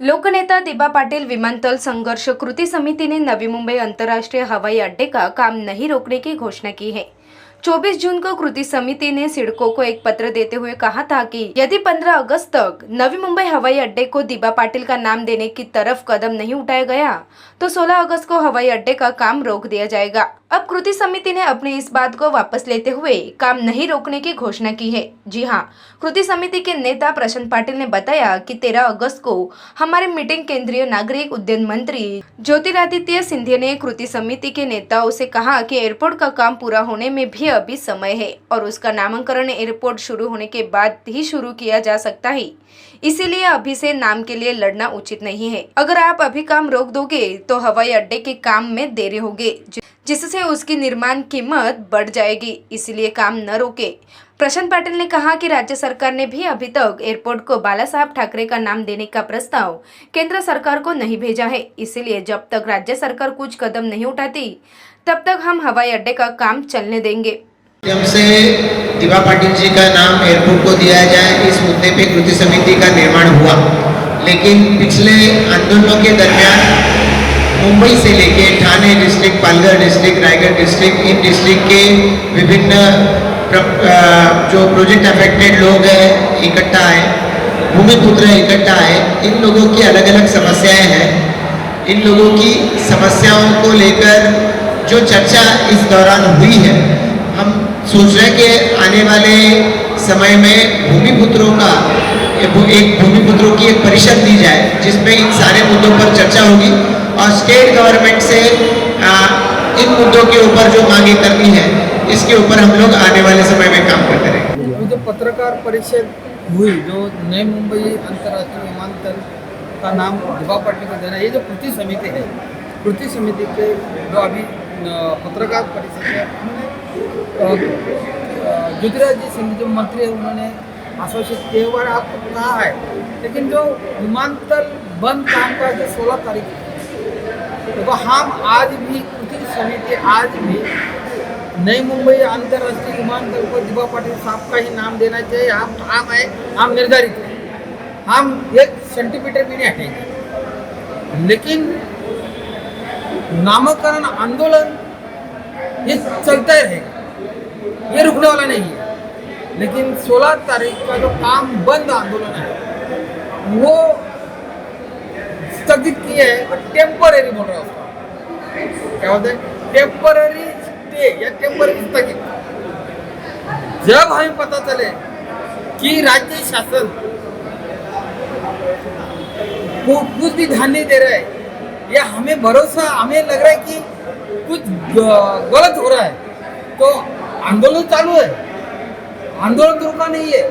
लोकनेता दिबा पाटिल विमानतल संघर्ष कृति समिति ने नवी मुंबई अंतर्राष्ट्रीय हवाई अड्डे का काम नहीं रोकने की घोषणा की है। 24 जून को कृति समिति ने सिडको को एक पत्र देते हुए कहा था कि यदि 15 अगस्त तक नवी मुंबई हवाई अड्डे को दिबा पाटिल का नाम देने की तरफ कदम नहीं उठाया गया तो 16 अगस्त को हवाई अड्डे का काम रोक दिया जाएगा। अब कृति समिति ने अपनी इस बात को वापस लेते हुए काम नहीं रोकने की घोषणा की है। जी हाँ, कृति समिति के नेता प्रशांत पाटिल ने बताया कि 13 अगस्त को हमारी मीटिंग केंद्रीय नागरिक उड्डयन मंत्री ज्योतिरादित्य सिंधिया ने कृति समिति के नेताओं से कहा कि एयरपोर्ट का काम पूरा होने में भी अभी समय है और उसका नामकरण एयरपोर्ट शुरू होने के बाद ही शुरू किया जा सकता है। इसीलिए अभी से नाम के लिए लड़ना उचित नहीं है। अगर आप अभी काम रोक दोगे तो हवाई अड्डे के काम में देरी होगी, जिससे उसकी निर्माण कीमत बढ़ जाएगी। इसलिए काम न रोके। प्रशांत पाटिल ने कहा कि राज्य सरकार ने भी अभी तक एयरपोर्ट को बाला साहब ठाकरे का नाम देने का प्रस्ताव केंद्र सरकार को नहीं भेजा है। इसलिए जब तक राज्य सरकार कुछ कदम नहीं उठाती तब तक हम हवाई अड्डे का काम चलने देंगे। से दिबा पाटिल जी का नाम एयरपोर्ट को दिया जाए, इस मुद्दे पे कृति समिति का निर्माण हुआ, लेकिन पिछले आंदोलनों के दरमियान मुंबई से लेके Thane district, Palghar district, Raigad district, इन डिस्ट्रिक्ट के विभिन्न जो प्रोजेक्ट अफेक्टेड लोग हैं इकट्ठा आए, भूमिपुत्र इकट्ठा आए। इन लोगों की अलग अलग समस्याएं हैं। इन लोगों की समस्याओं को लेकर जो चर्चा इस दौरान हुई है, हम सोच रहे हैं कि आने वाले समय में भूमिपुत्रों की एक परिषद दी जाए जिसमें इन सारे मुद्दों पर चर्चा होगी और स्टेट गवर्नमेंट से इन मुद्दों के ऊपर जो मांगे करनी है इसके ऊपर हम लोग आने वाले समय में काम करते रहेंगे। जो पत्रकार परिषद हुई, जो नई मुंबई अंतर्राष्ट्रीय विमानतल का नाम दिबा पाटिल को देना, ये जो कृति समिति है, कृति समिति के जो अभी पत्रकार परिषद है, ज्योतिरादित्य सिंधिया जो मंत्री है उन्होंने आश्वासित किए हुए आपको कहा है, लेकिन जो विमानतल बंद काम का जो 16 तारीख है, तो हम आज भी कृति समिति आज भी नई मुंबई अंतर्राष्ट्रीय विमानतल को दिबा पाटिल साहब का ही नाम देना चाहिए। हम निर्धारित है, हम एक सेंटीमीटर भी नहीं हटेंगे, लेकिन नामकरण आंदोलन ये चलता रहेगा, ये रुकने वाला नहीं है। लेकिन 16 तारीख का जो काम बंद आंदोलन है वो स्थगित किए है, टेम्पररी बोल रहा है उसका, क्या बोलते हैं, टेम्पररी स्टे या टेम्पररी स्थगित। जब हमें पता चले कि राज्य शासन को कुछ भी ध्यान नहीं दे रहा है या हमें भरोसा, हमें लग रहा है कि कुछ गलत हो रहा है, तो आंदोलन चालू है, आंदोलन तो रुका नहीं है।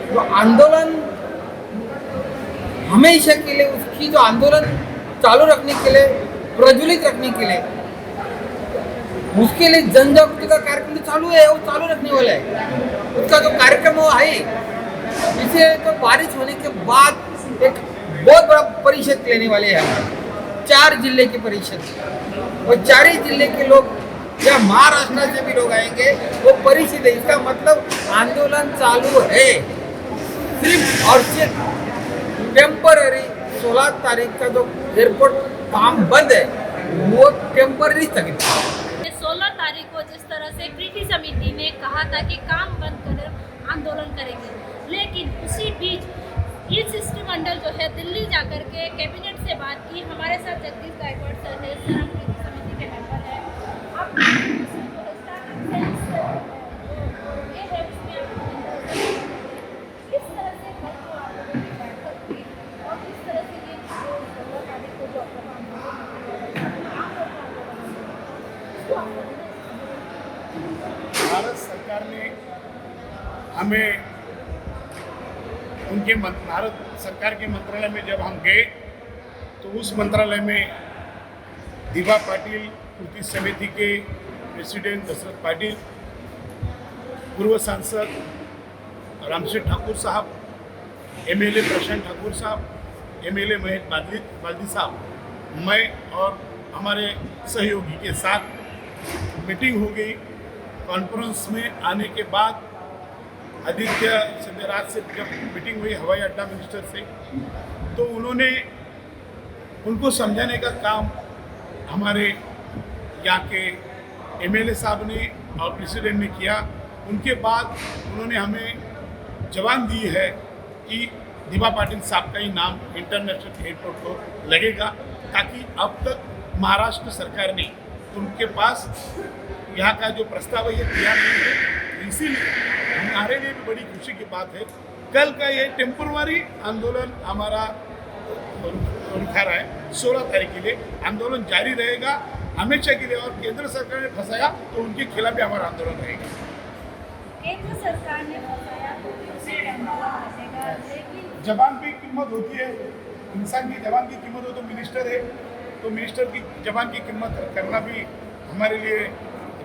तो आंदोलन हमेशा के लिए, उसकी जो आंदोलन चालू रखने के लिए, प्रज्वलित रखने के लिए, उसके लिए जन जागृति का कार्यक्रम चालू है, वो चालू रखने वाला है। उसका जो कार्यक्रम वो है, इसे तो बारिश होने के बाद एक बहुत बड़ा परिषद लेने वाले हैं, 4 जिले की परिषद, और 4 ही जिले के लोग या महाराष्ट्र से भी लोग आएंगे, वो परिषद है। इसका मतलब आंदोलन चालू है, सिर्फ और सिर्फ टेम्पररी 16 तारीख का जो एयरपोर्ट काम बंद है वो टेम्पररी स्थगित है। 16 तारीख को जिस तरह से कृति समिति ने कहा था कि काम बंद कर आंदोलन करेंगे, लेकिन उसी बीच ये शिष्टमंडल जो है दिल्ली जाकर के कैबिनेट से बात की। हमारे साथ जगदीश गायकवाड़ सर है, सर हम कृति समिति के मेंबर हैं। आप ये है उसमें किस तरह से बैठक हुई और किस तरह से ये 16 तारीख को जो भारत सरकार ने हमें उनके भारत सरकार के मंत्रालय में जब हम गए तो उस मंत्रालय में दिबा पाटिल, कृति समिति के प्रेसिडेंट दशरथ पाटिल, पूर्व सांसद रामशेठ ठाकुर साहब, एमएलए प्रशांत ठाकुर साहब, एमएलए महेश बाल्दी साहब, मैं और हमारे सहयोगी के साथ मीटिंग हो गई। कॉन्फ्रेंस में आने के बाद आदित्य संजय राज से जब मीटिंग हुई हवाई अड्डा मिनिस्टर से, तो उन्होंने उनको समझाने का काम हमारे यहाँ के एमएलए साहब ने और प्रेसिडेंट ने किया। उनके बाद उन्होंने हमें जवान दी है कि दिवा पाटिल साहब का ही नाम इंटरनेशनल एयरपोर्ट को लगेगा, ताकि अब तक महाराष्ट्र सरकार ने उनके पास यहाँ का जो प्रस्ताव है ये दिया नहीं है। इसीलिए हमारे लिए भी बड़ी खुशी की बात है, कल का ये टेम्पोररी आंदोलन हमारा रुका रहा है। 16 तारीख के लिए आंदोलन जारी रहेगा हमेशा के लिए, और केंद्र सरकार ने फंसाया तो उनके खिलाफ भी हमारा आंदोलन रहेगा। केंद्र सरकार ने फंसाया तो उसे आंदोलन करेगा, लेकिन जवान की कीमत होती है, इंसान की जवान की कीमत हो तो मिनिस्टर है, तो मिनिस्टर की जवान की कीमत करना भी हमारे लिए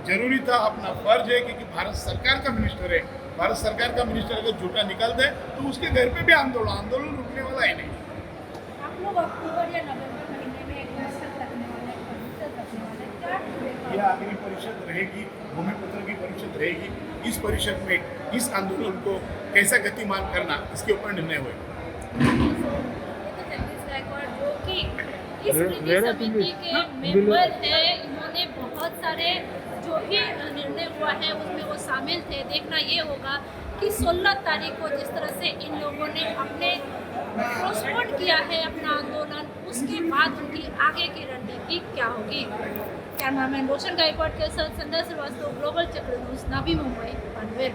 जरूरी था, अपना फर्ज है, क्योंकि भारत सरकार का मिनिस्टर है। भारत सरकार का मिनिस्टर अगर झूठा निकल दे तो उसके घर पे भी आंदोलन रुकने वाला है नहीं। आप लोग अक्टूबर या नवंबर महीने में एक परिषद रखने वाले हैं, परिषद रखने वाले हैं, क्या यह अगली परिषद रहेगी, भूमिपुत्र की परिषद रहेगी। इस परिषद में इस आंदोलन को कैसा गतिमान करना, इसके ऊपर निर्णय हुए। जगदीश गायकवाड़ जो कि इस कृति समिति के मेंबर हैं, इन्होंने बहुत सारे जो भी निर्णय हुआ है उसमें वो शामिल थे। देखना ये होगा कि 16 तारीख को जिस तरह से इन लोगों ने अपने पोस्टपोन किया है अपना आंदोलन, उसके बाद उनकी आगे की रणनीति क्या होगी। कैमरामैन रोशन गायकवाड़ के साथ संध्या श्रीवास्तव, ग्लोबल चक्र न्यूज़, नवी मुंबई, पनवेल।